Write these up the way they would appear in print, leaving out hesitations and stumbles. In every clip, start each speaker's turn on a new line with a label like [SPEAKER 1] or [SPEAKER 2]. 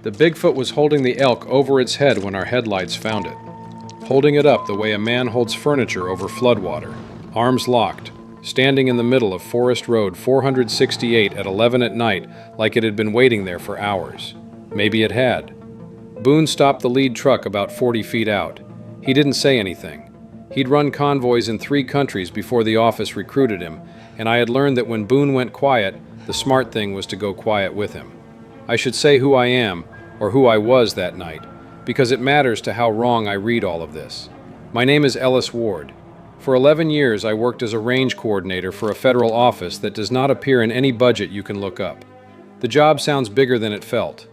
[SPEAKER 1] The Bigfoot was holding the elk over its head when our headlights found it. Holding it up the way a man holds furniture over floodwater, arms locked, standing in the middle of Forest Road 468 at 11 at night like it had been waiting there for hours. Maybe it had. Boone stopped the lead truck about 40 feet out. He didn't say anything. He'd run convoys in 3 countries before the office recruited him, and I had learned that when Boone went quiet, the smart thing was to go quiet with him. I should say who I am, or who I was that night, because it matters to how wrong I read all of this. My name is Ellis Ward. For 11 years I worked as a range coordinator for a federal office that does not appear in any budget you can look up. The job sounds bigger than it felt.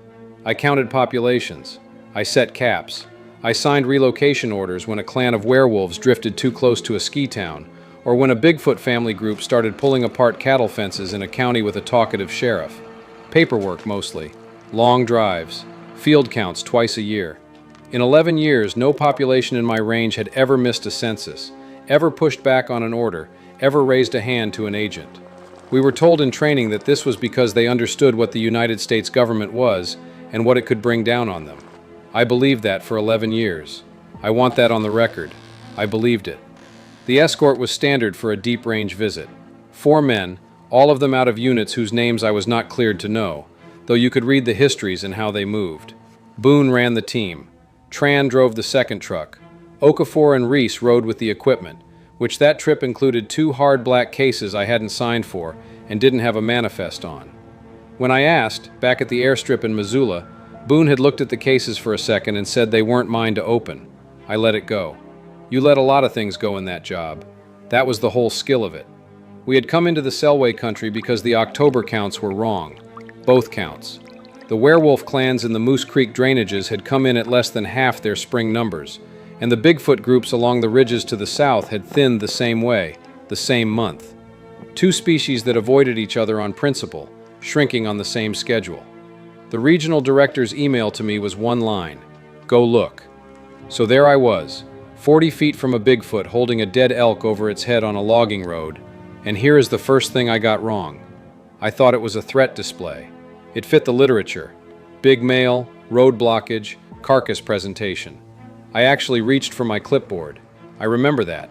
[SPEAKER 1] I counted populations. I set caps. I signed relocation orders when a clan of werewolves drifted too close to a ski town, or when a Bigfoot family group started pulling apart cattle fences in a county with a talkative sheriff. Paperwork mostly. Long drives. Field counts twice a year. In 11 years, no population in my range had ever missed a census, ever pushed back on an order, ever raised a hand to an agent. We were told in training that this was because they understood what the United States government was and what it could bring down on them. I believed that for 11 years. I want that on the record. I believed it. The escort was standard for a deep-range visit. 4 men, all of them out of units whose names I was not cleared to know, though you could read the histories and how they moved. Boone ran the team. Tran drove the second truck. Okafor and Reese rode with the equipment, which that trip included 2 hard black cases I hadn't signed for and didn't have a manifest on. When I asked, back at the airstrip in Missoula, Boone had looked at the cases for a second and said they weren't mine to open. I let it go. You let a lot of things go in that job. That was the whole skill of it. We had come into the Selway country because the October counts were wrong. Both counts. The werewolf clans in the Moose Creek drainages had come in at less than half their spring numbers, and the Bigfoot groups along the ridges to the south had thinned the same way, the same month. 2 species that avoided each other on principle, shrinking on the same schedule. The regional director's email to me was one line: go look. So there I was, 40 feet from a Bigfoot holding a dead elk over its head on a logging road, and here is the first thing I got wrong. I thought it was a threat display. It fit the literature. Big male, road blockage, carcass presentation. I actually reached for my clipboard. I remember that.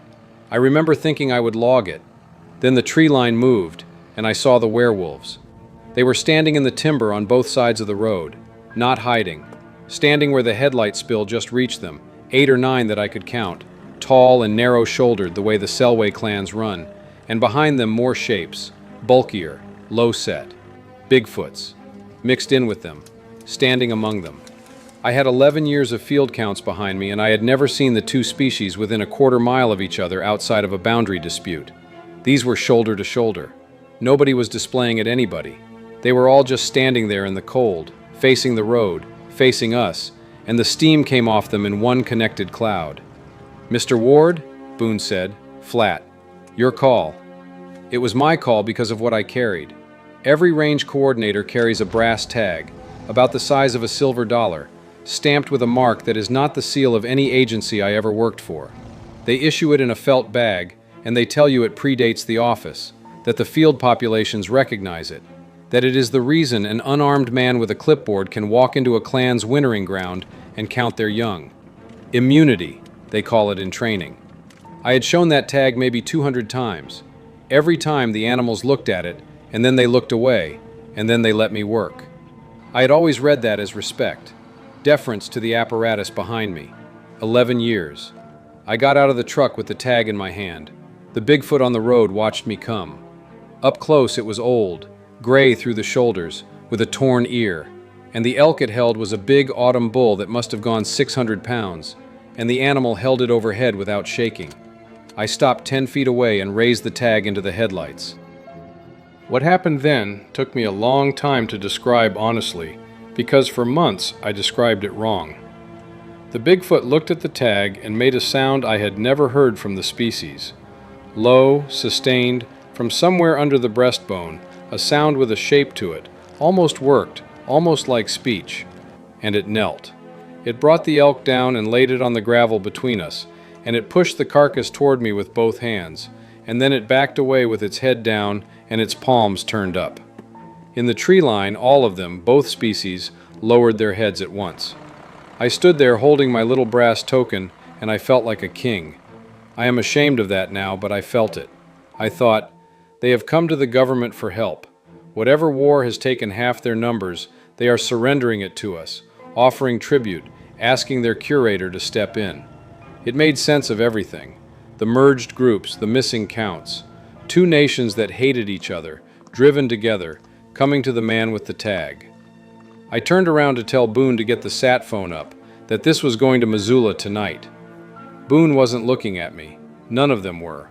[SPEAKER 1] I remember thinking I would log it. Then the tree line moved, and I saw the werewolves. They were standing in the timber on both sides of the road, not hiding, standing where the headlight spill just reached them, 8 or 9 that I could count, tall and narrow-shouldered the way the Selway clans run, and behind them more shapes, bulkier, low-set, Bigfoots, mixed in with them, standing among them. I had 11 years of field counts behind me, and I had never seen the 2 species within a quarter mile of each other outside of a boundary dispute. These were shoulder to shoulder. Nobody was displaying at anybody. They were all just standing there in the cold, facing the road, facing us, and the steam came off them in one connected cloud. "Mr. Ward," Boone said, flat, "your call." It was my call because of what I carried. Every range coordinator carries a brass tag, about the size of a silver dollar, stamped with a mark that is not the seal of any agency I ever worked for. They issue it in a felt bag, and they tell you it predates the office, that the field populations recognize it, that it is the reason an unarmed man with a clipboard can walk into a clan's wintering ground and count their young. Immunity, they call it in training. I had shown that tag maybe 200 times. Every time the animals looked at it, and then they looked away, and then they let me work. I had always read that as respect, deference to the apparatus behind me. 11 years. I got out of the truck with the tag in my hand. The Bigfoot on the road watched me come. Up close it was old, gray through the shoulders, with a torn ear, and the elk it held was a big autumn bull that must have gone 600 pounds, and the animal held it overhead without shaking. I stopped 10 feet away and raised the tag into the headlights. What happened then took me a long time to describe honestly, because for months I described it wrong. The Bigfoot looked at the tag and made a sound I had never heard from the species. Low, sustained, from somewhere under the breastbone, a sound with a shape to it, almost worked, almost like speech, and it knelt. It brought the elk down and laid it on the gravel between us, and it pushed the carcass toward me with both hands, and then it backed away with its head down and its palms turned up. In the tree line, all of them, both species, lowered their heads at once. I stood there holding my little brass token, and I felt like a king. I am ashamed of that now, but I felt it. I thought, they have come to the government for help. Whatever war has taken half their numbers, they are surrendering it to us, offering tribute, asking their curator to step in. It made sense of everything. The merged groups, the missing counts. Two nations that hated each other, driven together, coming to the man with the tag. I turned around to tell Boone to get the sat phone up, that this was going to Missoula tonight. Boone wasn't looking at me. None of them were.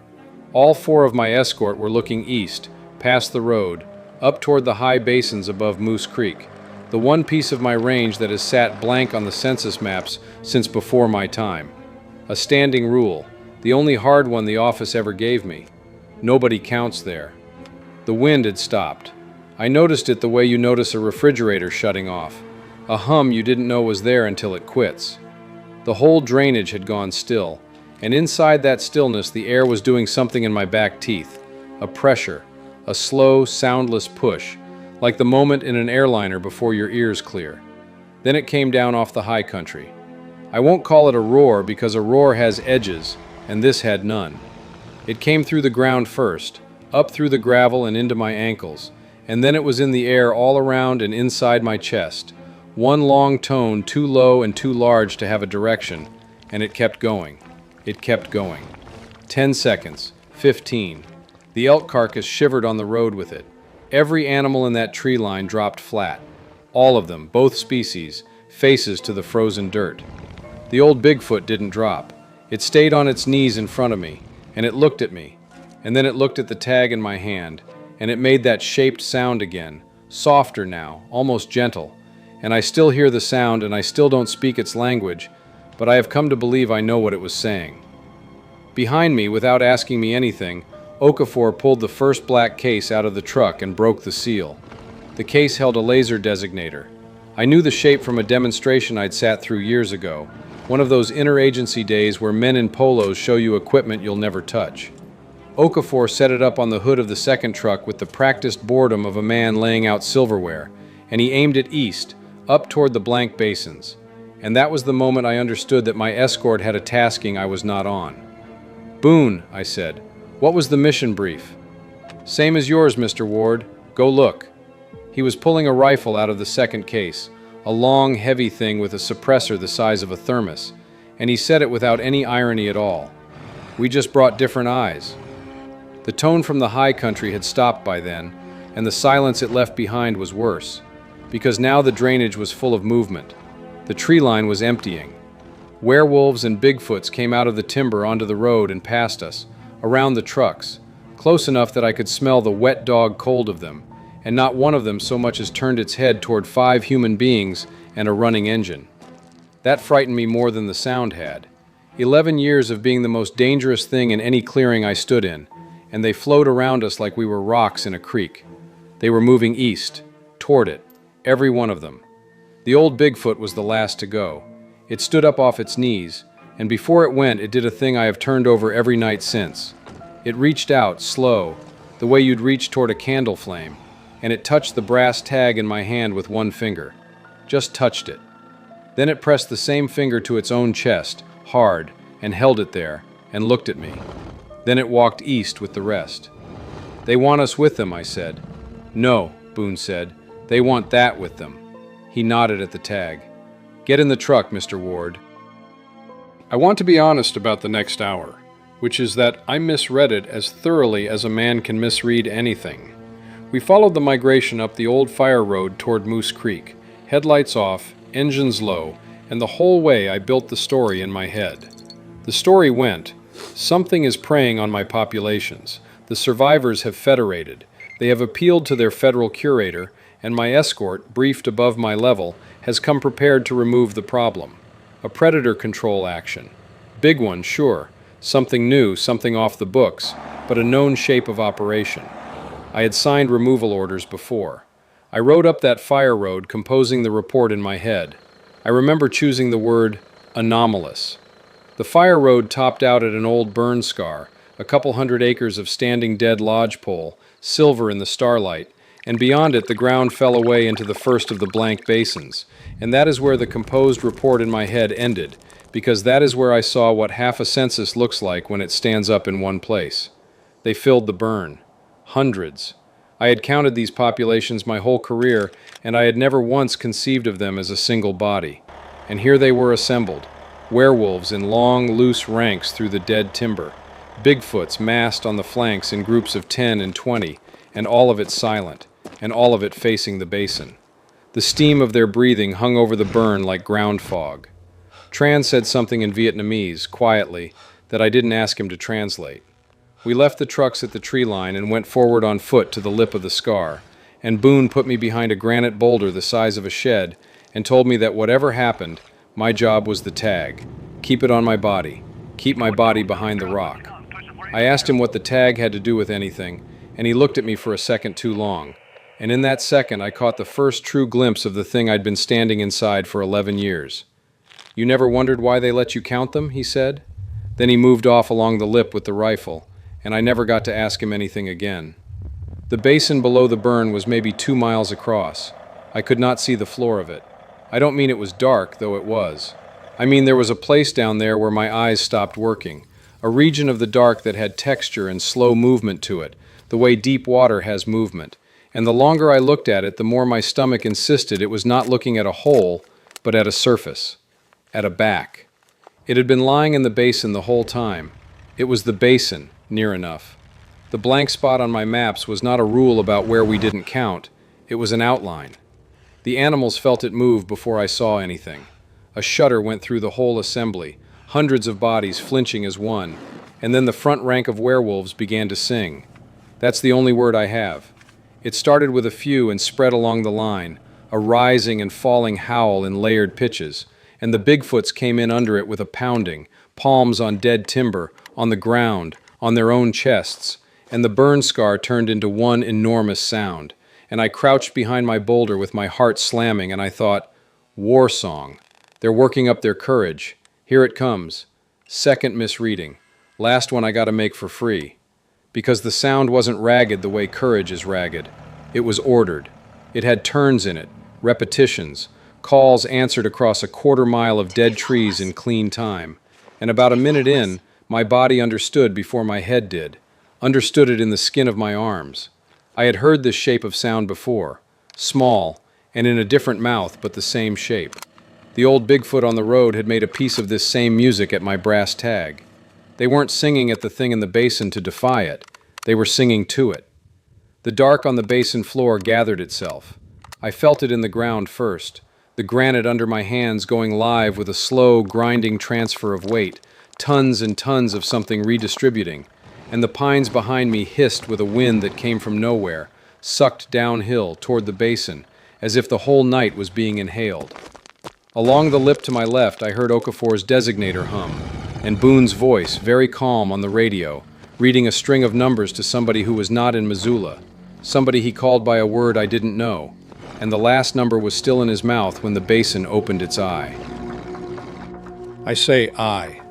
[SPEAKER 1] All four of my escort were looking east, past the road, up toward the high basins above Moose Creek, the one piece of my range that has sat blank on the census maps since before my time. A standing rule, the only hard one the office ever gave me. Nobody counts there. The wind had stopped. I noticed it the way you notice a refrigerator shutting off, a hum you didn't know was there until it quits. The whole drainage had gone still, and inside that stillness the air was doing something in my back teeth, a pressure, a slow, soundless push, like the moment in an airliner before your ears clear. Then it came down off the high country. I won't call it a roar because a roar has edges, and this had none. It came through the ground first, up through the gravel and into my ankles, and then it was in the air all around and inside my chest. One long tone too low and too large to have a direction, and it kept going. It kept going. 10 seconds, 15. The elk carcass shivered on the road with it. Every animal in that tree line dropped flat. All of them, both species, faces to the frozen dirt. The old Bigfoot didn't drop. It stayed on its knees in front of me, and it looked at me, and then it looked at the tag in my hand, and it made that shaped sound again, softer now, almost gentle. And I still hear the sound, and I still don't speak its language, but I have come to believe I know what it was saying. Behind me, without asking me anything, Okafor pulled the first black case out of the truck and broke the seal. The case held a laser designator. I knew the shape from a demonstration I'd sat through years ago, one of those interagency days where men in polos show you equipment you'll never touch. Okafor set it up on the hood of the second truck with the practiced boredom of a man laying out silverware, and he aimed it east, up toward the blank basins. And that was the moment I understood that my escort had a tasking I was not on. "Boone," I said, "what was the mission brief?" "Same as yours, Mr. Ward. Go look." He was pulling a rifle out of the second case, a long, heavy thing with a suppressor the size of a thermos, and he said it without any irony at all. "We just brought different eyes." The tone from the high country had stopped by then, and the silence it left behind was worse, because now the drainage was full of movement. The tree line was emptying. Werewolves and Bigfoots came out of the timber onto the road and past us, around the trucks, close enough that I could smell the wet dog cold of them, and not one of them so much as turned its head toward 5 human beings and a running engine. That frightened me more than the sound had. 11 years of being the most dangerous thing in any clearing I stood in, and they flowed around us like we were rocks in a creek. They were moving east, toward it, every one of them. The old Bigfoot was the last to go. It stood up off its knees, and before it went, it did a thing I have turned over every night since. It reached out, slow, the way you'd reach toward a candle flame, and it touched the brass tag in my hand with one finger. Just touched it. Then it pressed the same finger to its own chest, hard, and held it there, and looked at me. Then it walked east with the rest. "They want us with them," I said. "No," Boone said. "They want that with them." He nodded at the tag. "Get in the truck, Mr. Ward." I want to be honest about the next hour, which is that I misread it as thoroughly as a man can misread anything. We followed the migration up the old fire road toward Moose Creek, headlights off, engines low, and the whole way I built the story in my head. The story went, something is preying on my populations. The survivors have federated. They have appealed to their federal curator, and my escort, briefed above my level, has come prepared to remove the problem. A predator control action. Big one, sure. Something new, something off the books, but a known shape of operation. I had signed removal orders before. I rode up that fire road, composing the report in my head. I remember choosing the word anomalous. The fire road topped out at an old burn scar, a couple hundred acres of standing dead lodgepole, silver in the starlight, and beyond it the ground fell away into the first of the blank basins, and that is where the composed report in my head ended, because that is where I saw what half a census looks like when it stands up in one place. They filled the burn. Hundreds. I had counted these populations my whole career, and I had never once conceived of them as a single body. And here they were assembled, werewolves in long, loose ranks through the dead timber, Bigfoots massed on the flanks in groups of 10 and 20, and all of it silent, and all of it facing the basin. The steam of their breathing hung over the burn like ground fog. Tran said something in Vietnamese, quietly, that I didn't ask him to translate. We left the trucks at the tree line and went forward on foot to the lip of the scar, and Boone put me behind a granite boulder the size of a shed and told me that whatever happened, my job was the tag. Keep it on my body. Keep my body behind the rock. I asked him what the tag had to do with anything, and he looked at me for a second too long. And in that second, I caught the first true glimpse of the thing I'd been standing inside for 11 years. "You never wondered why they let you count them?" he said. Then he moved off along the lip with the rifle, and I never got to ask him anything again. The basin below the burn was maybe 2 miles across. I could not see the floor of it. I don't mean it was dark, though it was. I mean there was a place down there where my eyes stopped working, a region of the dark that had texture and slow movement to it, the way deep water has movement. And the longer I looked at it, the more my stomach insisted it was not looking at a hole, but at a surface, at a back. It had been lying in the basin the whole time. It was the basin, near enough. The blank spot on my maps was not a rule about where we didn't count. It was an outline. The animals felt it move before I saw anything. A shudder went through the whole assembly, hundreds of bodies flinching as one, and then the front rank of werewolves began to sing. That's the only word I have. It started with a few and spread along the line, a rising and falling howl in layered pitches, and the Bigfoots came in under it with a pounding, palms on dead timber, on the ground, on their own chests, and the burn scar turned into one enormous sound. And I crouched behind my boulder with my heart slamming, and I thought, war song. They're working up their courage. Here it comes. Second misreading. Last one I gotta make for free. Because the sound wasn't ragged the way courage is ragged. It was ordered. It had turns in it, repetitions, calls answered across a quarter-mile of dead trees in clean time. And about a minute in, my body understood before my head did. Understood it in the skin of my arms. I had heard this shape of sound before. Small, and in a different mouth, but the same shape. The old Bigfoot on the road had made a piece of this same music at my brass tag. They weren't singing at the thing in the basin to defy it. They were singing to it. The dark on the basin floor gathered itself. I felt it in the ground first, the granite under my hands going live with a slow, grinding transfer of weight, tons and tons of something redistributing, and the pines behind me hissed with a wind that came from nowhere, sucked downhill toward the basin, as if the whole night was being inhaled. Along the lip to my left, I heard Okafor's designator hum, and Boone's voice, very calm on the radio, reading a string of numbers to somebody who was not in Missoula, somebody he called by a word I didn't know, and the last number was still in his mouth when the basin opened its eye. I say eye.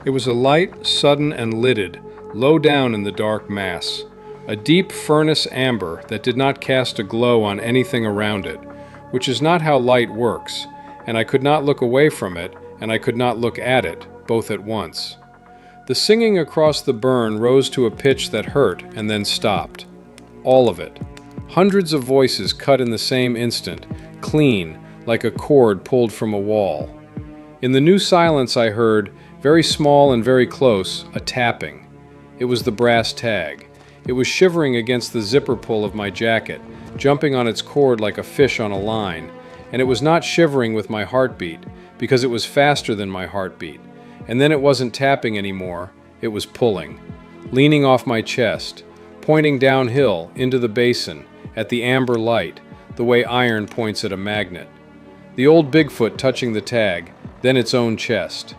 [SPEAKER 1] It was a light, sudden, and lidded, low down in the dark mass, a deep furnace amber that did not cast a glow on anything around it, which is not how light works, and I could not look away from it, and I could not look at it, both at once. The singing across the burn rose to a pitch that hurt and then stopped. All of it. Hundreds of voices cut in the same instant, clean, like a cord pulled from a wall. In the new silence I heard, very small and very close, a tapping. It was the brass tag. It was shivering against the zipper pull of my jacket, jumping on its cord like a fish on a line, and it was not shivering with my heartbeat, because it was faster than my heartbeat. And then it wasn't tapping anymore, it was pulling, leaning off my chest, pointing downhill into the basin, at the amber light, the way iron points at a magnet. The old Bigfoot touching the tag, then its own chest.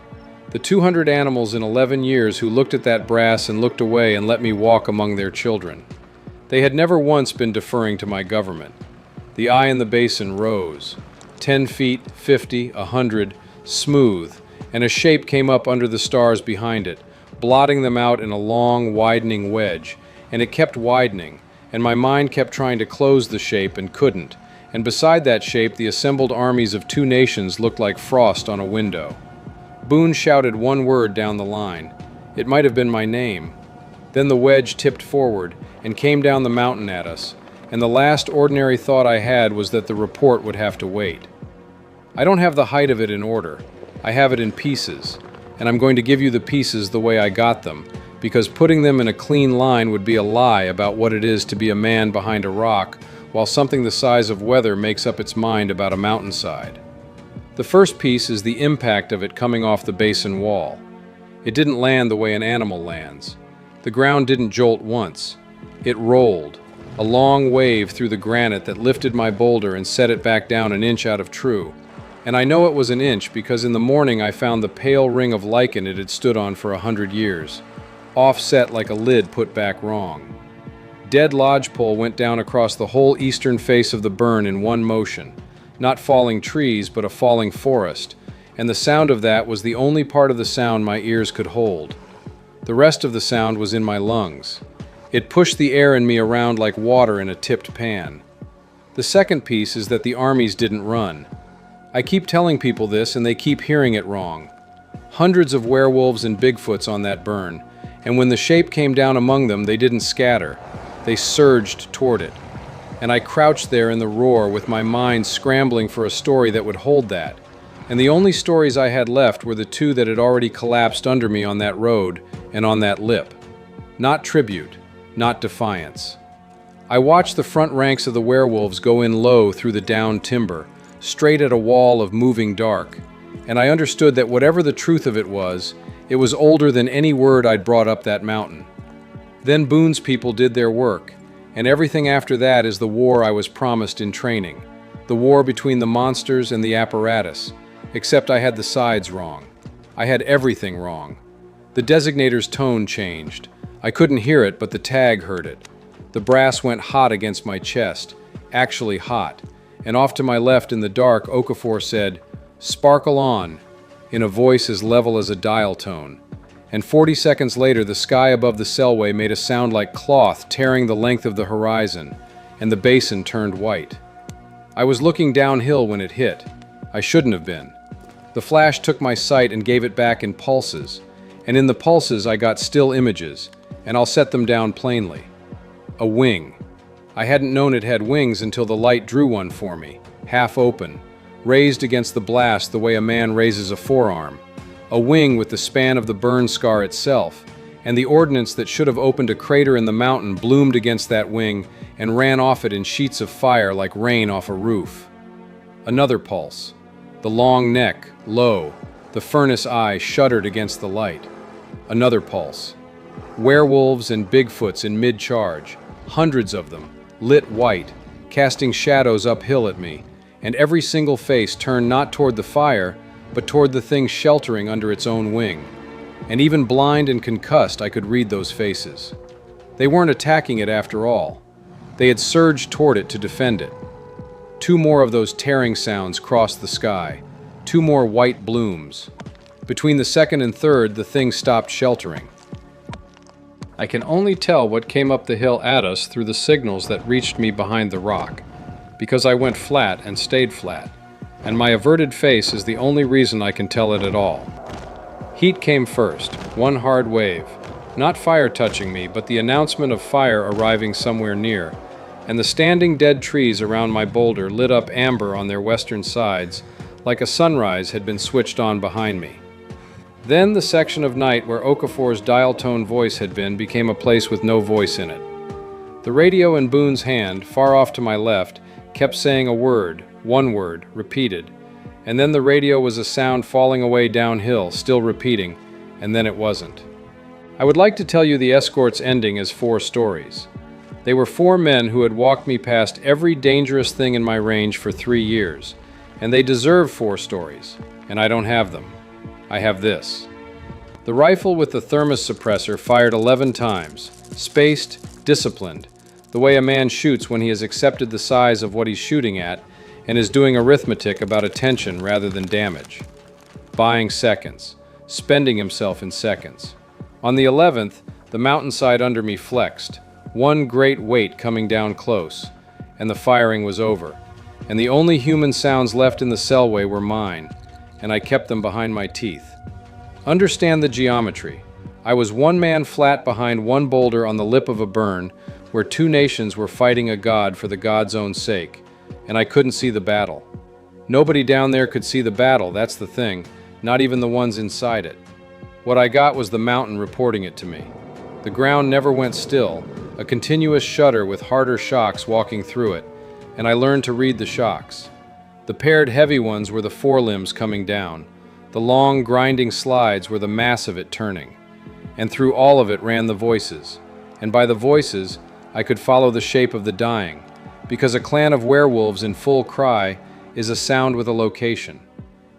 [SPEAKER 1] The 200 animals in 11 years who looked at that brass and looked away and let me walk among their children. They had never once been deferring to my government. The eye in the basin rose. 10 feet, 50, 100, smooth, and a shape came up under the stars behind it, blotting them out in a long, widening wedge, and it kept widening, and my mind kept trying to close the shape and couldn't, and beside that shape the assembled armies of two nations looked like frost on a window. Boone shouted one word down the line. It might have been my name. Then the wedge tipped forward and came down the mountain at us, and the last ordinary thought I had was that the report would have to wait. I don't have the height of it in order. I have it in pieces, and I'm going to give you the pieces the way I got them, because putting them in a clean line would be a lie about what it is to be a man behind a rock while something the size of weather makes up its mind about a mountainside. The first piece is the impact of it coming off the basin wall. It didn't land the way an animal lands. The ground didn't jolt once. It rolled, a long wave through the granite that lifted my boulder and set it back down an inch out of true. And I know it was an inch because in the morning I found the pale ring of lichen it had stood on for 100 years, offset like a lid put back wrong. Dead lodgepole went down across the whole eastern face of the burn in one motion, not falling trees but a falling forest, and the sound of that was the only part of the sound my ears could hold. The rest of the sound was in my lungs. It pushed the air in me around like water in a tipped pan. The second piece is that the armies didn't run. I keep telling people this and they keep hearing it wrong. Hundreds of werewolves and Bigfoots on that burn, and when the shape came down among them, they didn't scatter. They surged toward it. And I crouched there in the roar with my mind scrambling for a story that would hold that. And the only stories I had left were the two that had already collapsed under me on that road and on that lip. Not tribute, not defiance. I watched the front ranks of the werewolves go in low through the downed timber, straight at a wall of moving dark, and I understood that whatever the truth of it was older than any word I'd brought up that mountain. Then Boone's people did their work, and everything after that is the war I was promised in training, the war between the monsters and the apparatus, except I had the sides wrong. I had everything wrong. The designator's tone changed. I couldn't hear it, but the tag heard it. The brass went hot against my chest, actually hot, and off to my left in the dark, Okafor said, "Sparkle on," in a voice as level as a dial tone. And 40 seconds later, the sky above the cellway made a sound like cloth tearing the length of the horizon, and the basin turned white. I was looking downhill when it hit. I shouldn't have been. The flash took my sight and gave it back in pulses, and in the pulses I got still images, and I'll set them down plainly. A wing. I hadn't known it had wings until the light drew one for me, half open, raised against the blast the way a man raises a forearm. A wing with the span of the burn scar itself, and the ordnance that should have opened a crater in the mountain bloomed against that wing and ran off it in sheets of fire like rain off a roof. Another pulse. The long neck, low, the furnace eye shuddered against the light. Another pulse. Werewolves and Bigfoots in mid-charge, hundreds of them, lit white, casting shadows uphill at me, and every single face turned not toward the fire, but toward the thing sheltering under its own wing. And even blind and concussed, I could read those faces. They weren't attacking it after all. They had surged toward it to defend it. Two more of those tearing sounds crossed the sky. Two more white blooms. Between the second and third, the thing stopped sheltering. I can only tell what came up the hill at us through the signals that reached me behind the rock, because I went flat and stayed flat, and my averted face is the only reason I can tell it at all. Heat came first, one hard wave, not fire touching me, but the announcement of fire arriving somewhere near, and the standing dead trees around my boulder lit up amber on their western sides, like a sunrise had been switched on behind me. Then the section of night where Okafor's dial-tone voice had been became a place with no voice in it. The radio in Boone's hand, far off to my left, kept saying a word, one word, repeated, and then the radio was a sound falling away downhill, still repeating, and then it wasn't. I would like to tell you the escort's ending as 4 stories. They were 4 men who had walked me past every dangerous thing in my range for 3 years, and they deserve 4 stories, and I don't have them. I have this. The rifle with the thermos suppressor fired 11 times, spaced, disciplined, the way a man shoots when he has accepted the size of what he's shooting at and is doing arithmetic about attention rather than damage. Buying seconds, spending himself in seconds. On the 11th, the mountainside under me flexed. One great weight coming down close, and the firing was over. And the only human sounds left in the cellway were mine, and I kept them behind my teeth. Understand the geometry. I was one man flat behind one boulder on the lip of a burn, where two nations were fighting a god for the god's own sake, and I couldn't see the battle. Nobody down there could see the battle, that's the thing, not even the ones inside it. What I got was the mountain reporting it to me. The ground never went still, a continuous shudder with harder shocks walking through it, and I learned to read the shocks. The paired heavy ones were the forelimbs coming down. The long, grinding slides were the mass of it turning. And through all of it ran the voices. And by the voices, I could follow the shape of the dying, because a clan of werewolves in full cry is a sound with a location.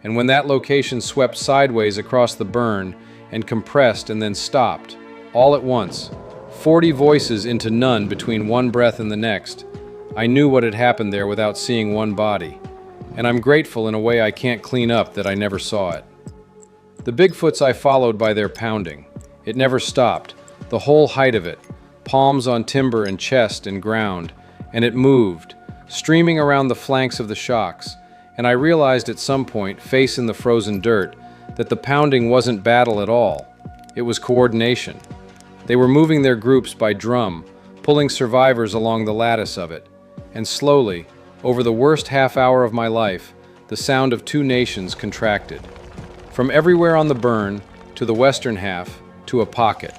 [SPEAKER 1] And when that location swept sideways across the burn and compressed and then stopped, all at once, 40 voices into none between one breath and the next, I knew what had happened there without seeing one body. And I'm grateful in a way I can't clean up that I never saw it. The Bigfoots I followed by their pounding. It never stopped, the whole height of it, palms on timber and chest and ground, and it moved, streaming around the flanks of the shocks, and I realized at some point, face in the frozen dirt, that the pounding wasn't battle at all. It was coordination. They were moving their groups by drum, pulling survivors along the lattice of it, and slowly, over the worst half hour of my life, the sound of two nations contracted. From everywhere on the burn, to the western half, to a pocket.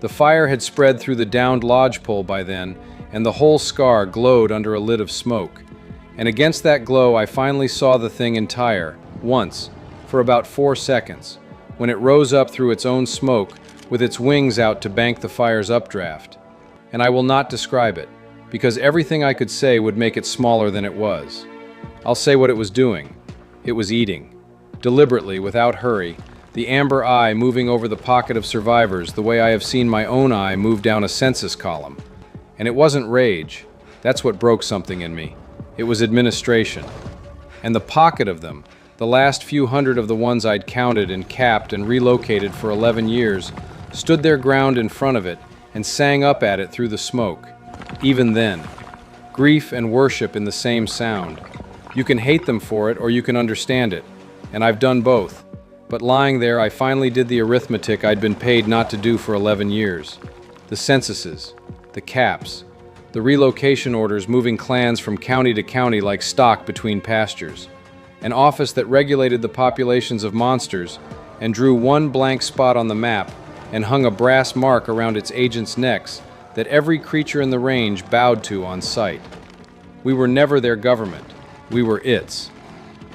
[SPEAKER 1] The fire had spread through the downed lodgepole by then, and the whole scar glowed under a lid of smoke. And against that glow I finally saw the thing entire, once, for about 4 seconds, when it rose up through its own smoke, with its wings out to bank the fire's updraft. And I will not describe it, because everything I could say would make it smaller than it was. I'll say what it was doing. It was eating. Deliberately, without hurry, the amber eye moving over the pocket of survivors the way I have seen my own eye move down a census column. And it wasn't rage. That's what broke something in me. It was administration. And the pocket of them, the last few hundred of the ones I'd counted and capped and relocated for 11 years, stood their ground in front of it and sang up at it through the smoke. Even then, grief and worship in the same sound. You can hate them for it or you can understand it, and I've done both. But lying there, I finally did the arithmetic I'd been paid not to do for 11 years. The censuses, the caps, the relocation orders moving clans from county to county like stock between pastures. An office that regulated the populations of monsters and drew one blank spot on the map and hung a brass mark around its agents' necks that every creature in the range bowed to on sight. We were never their government. We were its.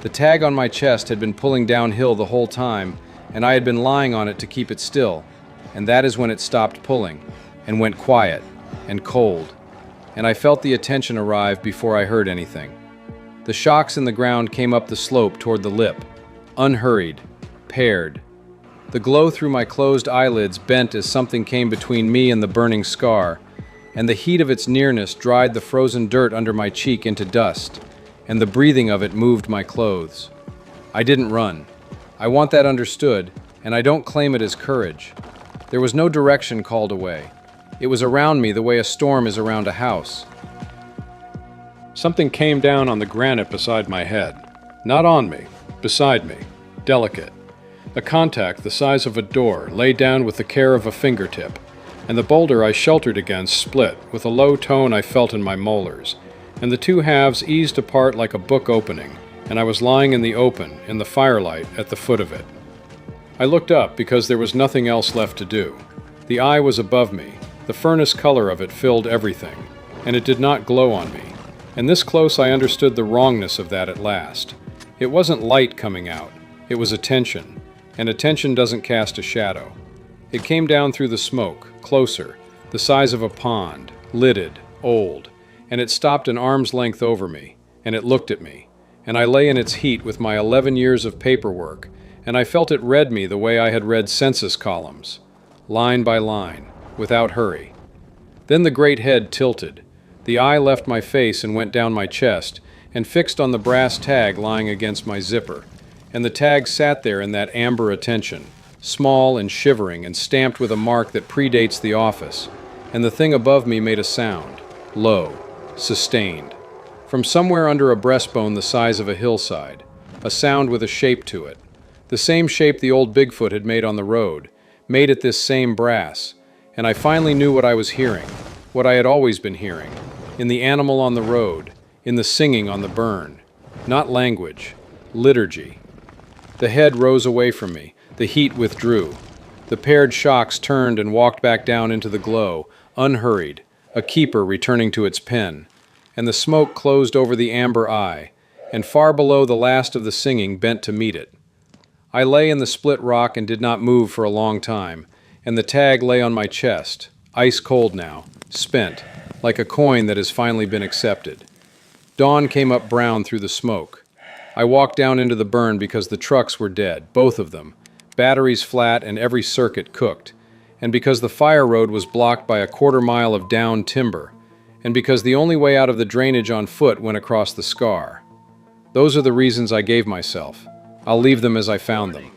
[SPEAKER 1] The tag on my chest had been pulling downhill the whole time, and I had been lying on it to keep it still, and that is when it stopped pulling, and went quiet, and cold, and I felt the attention arrive before I heard anything. The shocks in the ground came up the slope toward the lip, unhurried, paired. The glow through my closed eyelids bent as something came between me and the burning scar, and the heat of its nearness dried the frozen dirt under my cheek into dust, and the breathing of it moved my clothes. I didn't run. I want that understood, and I don't claim it as courage. There was no direction called away. It was around me the way a storm is around a house. Something came down on the granite beside my head. Not on me, beside me, delicate. A contact the size of a door lay down with the care of a fingertip, and the boulder I sheltered against split with a low tone I felt in my molars, and the two halves eased apart like a book opening, and I was lying in the open, in the firelight, at the foot of it. I looked up because there was nothing else left to do. The eye was above me. The furnace color of it filled everything, and it did not glow on me. And this close I understood the wrongness of that at last. It wasn't light coming out. It was attention, and attention doesn't cast a shadow. It came down through the smoke, closer, the size of a pond, lidded, old, and it stopped an arm's length over me, and it looked at me, and I lay in its heat with my 11 years of paperwork, and I felt it read me the way I had read census columns, line by line, without hurry. Then the great head tilted. The eye left my face and went down my chest, and fixed on the brass tag lying against my zipper, and the tag sat there in that amber attention, small and shivering and stamped with a mark that predates the office, and the thing above me made a sound, low, sustained, from somewhere under a breastbone the size of a hillside, a sound with a shape to it. The same shape the old Bigfoot had made on the road, made at this same brass, and I finally knew what I was hearing, what I had always been hearing, in the animal on the road, in the singing on the burn. Not language, liturgy. The head rose away from me, the heat withdrew. The paired shocks turned and walked back down into the glow, unhurried, a keeper returning to its pen, and the smoke closed over the amber eye, and far below the last of the singing bent to meet it. I lay in the split rock and did not move for a long time, and the tag lay on my chest, ice cold now, spent, like a coin that has finally been accepted. Dawn came up brown through the smoke. I walked down into the burn because the trucks were dead, both of them, batteries flat and every circuit cooked, and because the fire road was blocked by a quarter-mile of downed timber, and because the only way out of the drainage on foot went across the scar. Those are the reasons I gave myself. I'll leave them as I found them.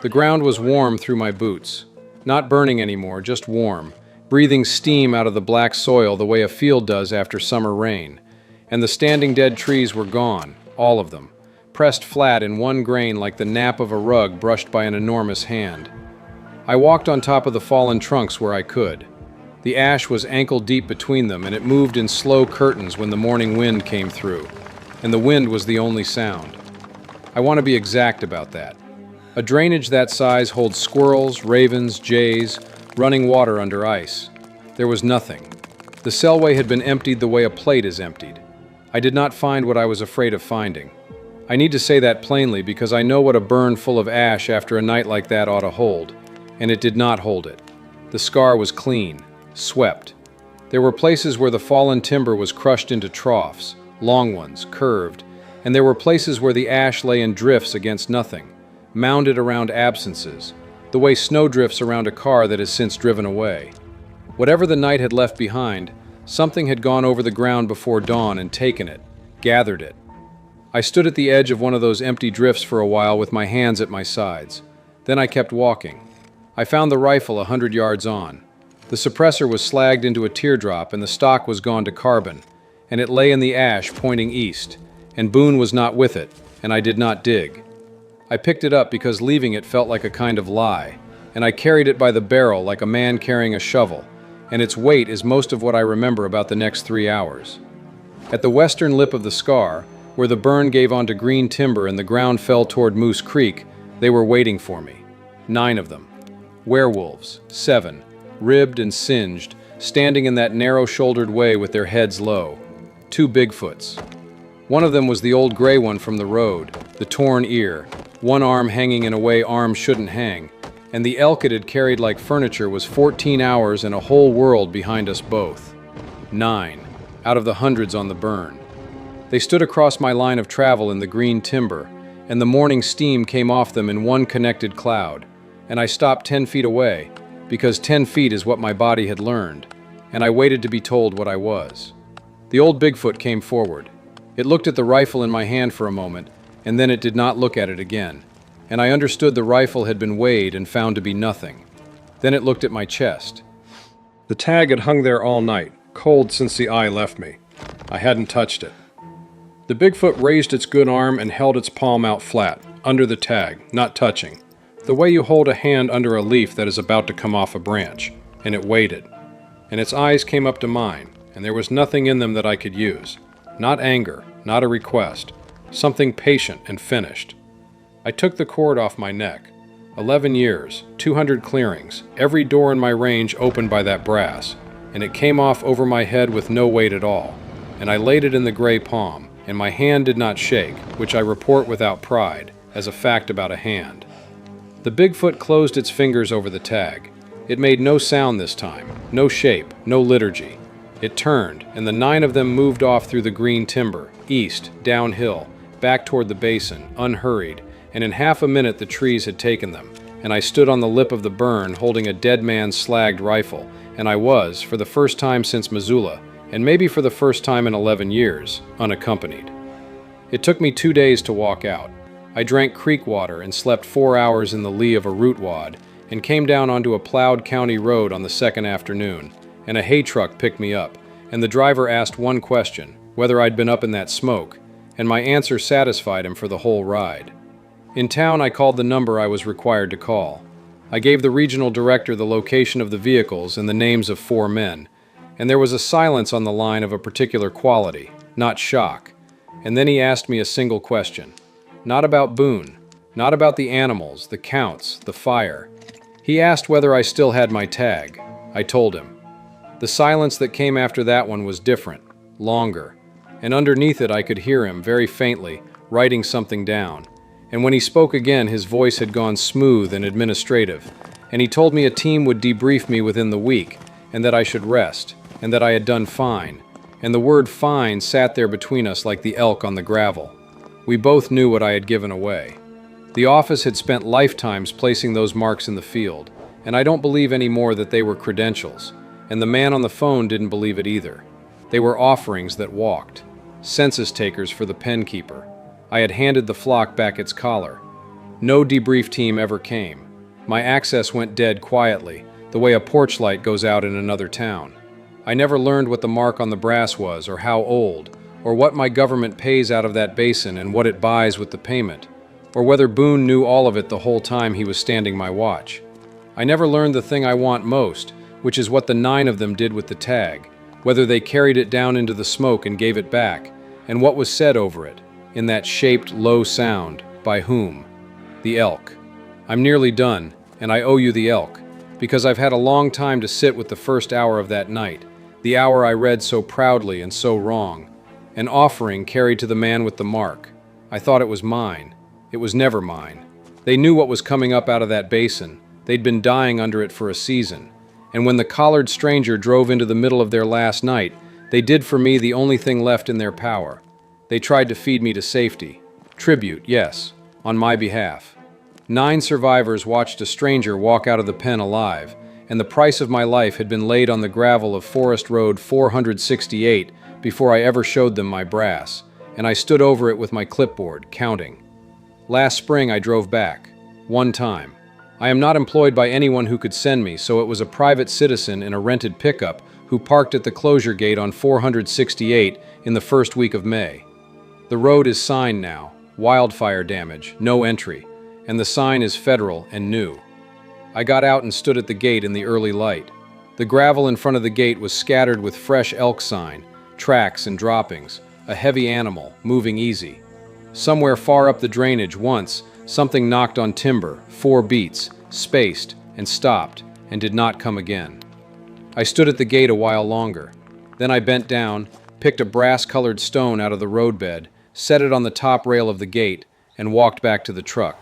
[SPEAKER 1] The ground was warm through my boots. Not burning anymore, just warm, breathing steam out of the black soil the way a field does after summer rain. And the standing dead trees were gone, all of them, pressed flat in one grain like the nap of a rug brushed by an enormous hand. I walked on top of the fallen trunks where I could. The ash was ankle-deep between them, and it moved in slow curtains when the morning wind came through, and the wind was the only sound. I want to be exact about that. A drainage that size holds squirrels, ravens, jays, running water under ice. There was nothing. The cellway had been emptied the way a plate is emptied. I did not find what I was afraid of finding. I need to say that plainly because I know what a burn full of ash after a night like that ought to hold, and it did not hold it. The scar was clean, swept. There were places where the fallen timber was crushed into troughs, long ones, curved, and there were places where the ash lay in drifts against nothing, mounded around absences, the way snow drifts around a car that has since driven away. Whatever the night had left behind, something had gone over the ground before dawn and taken it, gathered it. I stood at the edge of one of those empty drifts for a while with my hands at my sides. Then I kept walking. I found the rifle 100 yards on. The suppressor was slagged into a teardrop and the stock was gone to carbon, and it lay in the ash pointing east, and Boone was not with it, and I did not dig. I picked it up because leaving it felt like a kind of lie, and I carried it by the barrel like a man carrying a shovel, and its weight is most of what I remember about the next 3 hours. At the western lip of the scar, where the burn gave onto green timber and the ground fell toward Moose Creek, they were waiting for me. 9 of them. Werewolves, 7, ribbed and singed, standing in that narrow-shouldered way with their heads low. 2 Bigfoots. One of them was the old gray one from the road, the torn ear, one arm hanging in a way arms shouldn't hang, and the elk it had carried like furniture was 14 hours and a whole world behind us both. 9, out of the hundreds on the burn. They stood across my line of travel in the green timber, and the morning steam came off them in one connected cloud, and I stopped 10 feet away, because 10 feet is what my body had learned, and I waited to be told what I was. The old Bigfoot came forward. It looked at the rifle in my hand for a moment, and then it did not look at it again, and I understood the rifle had been weighed and found to be nothing. Then it looked at my chest. The tag had hung there all night, cold since the eye left me. I hadn't touched it. The Bigfoot raised its good arm and held its palm out flat, under the tag, not touching, the way you hold a hand under a leaf that is about to come off a branch, and it waited. And its eyes came up to mine, and there was nothing in them that I could use. Not anger, not a request. Something patient and finished. I took the cord off my neck. 11 years, 200 clearings, every door in my range opened by that brass, and it came off over my head with no weight at all, and I laid it in the gray palm, and my hand did not shake, which I report without pride, as a fact about a hand. The Bigfoot closed its fingers over the tag. It made no sound this time, no shape, no liturgy. It turned, and the 9 of them moved off through the green timber, east, downhill, back toward the basin, unhurried, and in half a minute the trees had taken them, and I stood on the lip of the burn holding a dead man's slagged rifle, and I was, for the first time since Missoula, and maybe for the first time in 11 years, unaccompanied. It took me 2 days to walk out. I drank creek water and slept 4 hours in the lee of a root wad, and came down onto a plowed county road on the second afternoon, and a hay truck picked me up, and the driver asked one question, whether I'd been up in that smoke, and my answer satisfied him for the whole ride. In town, I called the number I was required to call. I gave the regional director the location of the vehicles and the names of 4 men, and there was a silence on the line of a particular quality, not shock. And then he asked me a single question. Not about Boone, not about the animals, the counts, the fire. He asked whether I still had my tag. I told him. The silence that came after that one was different, longer, and underneath it I could hear him, very faintly, writing something down. And when he spoke again, his voice had gone smooth and administrative, and he told me a team would debrief me within the week, and that I should rest, and that I had done fine, and the word fine sat there between us like the elk on the gravel. We both knew what I had given away. The office had spent lifetimes placing those marks in the field, and I don't believe anymore that they were credentials, and the man on the phone didn't believe it either. They were offerings that walked, census takers for the pen keeper. I had handed the flock back its collar. No debrief team ever came. My access went dead quietly, the way a porch light goes out in another town. I never learned what the mark on the brass was, or how old, or what my government pays out of that basin and what it buys with the payment, or whether Boone knew all of it the whole time he was standing my watch. I never learned the thing I want most, which is what the 9 of them did with the tag, whether they carried it down into the smoke and gave it back, and what was said over it, in that shaped, low sound, by whom? The elk. I'm nearly done, and I owe you the elk, because I've had a long time to sit with the first hour of that night, the hour I read so proudly and so wrong. An offering carried to the man with the mark. I thought it was mine. It was never mine. They knew what was coming up out of that basin. They'd been dying under it for a season. And when the collared stranger drove into the middle of their last night, they did for me the only thing left in their power. They tried to feed me to safety. Tribute, yes, on my behalf. 9 survivors watched a stranger walk out of the pen alive, and the price of my life had been laid on the gravel of Forest Road 468 before I ever showed them my brass, and I stood over it with my clipboard, counting. Last spring I drove back. One time. I am not employed by anyone who could send me, so it was a private citizen in a rented pickup who parked at the closure gate on 468 in the first week of May. The road is signed now, wildfire damage, no entry, and the sign is federal and new. I got out and stood at the gate in the early light. The gravel in front of the gate was scattered with fresh elk sign, tracks and droppings, a heavy animal, moving easy. Somewhere far up the drainage once, something knocked on timber, 4 beats, spaced, and stopped, and did not come again. I stood at the gate a while longer. Then I bent down, picked a brass-colored stone out of the roadbed, set it on the top rail of the gate, and walked back to the truck.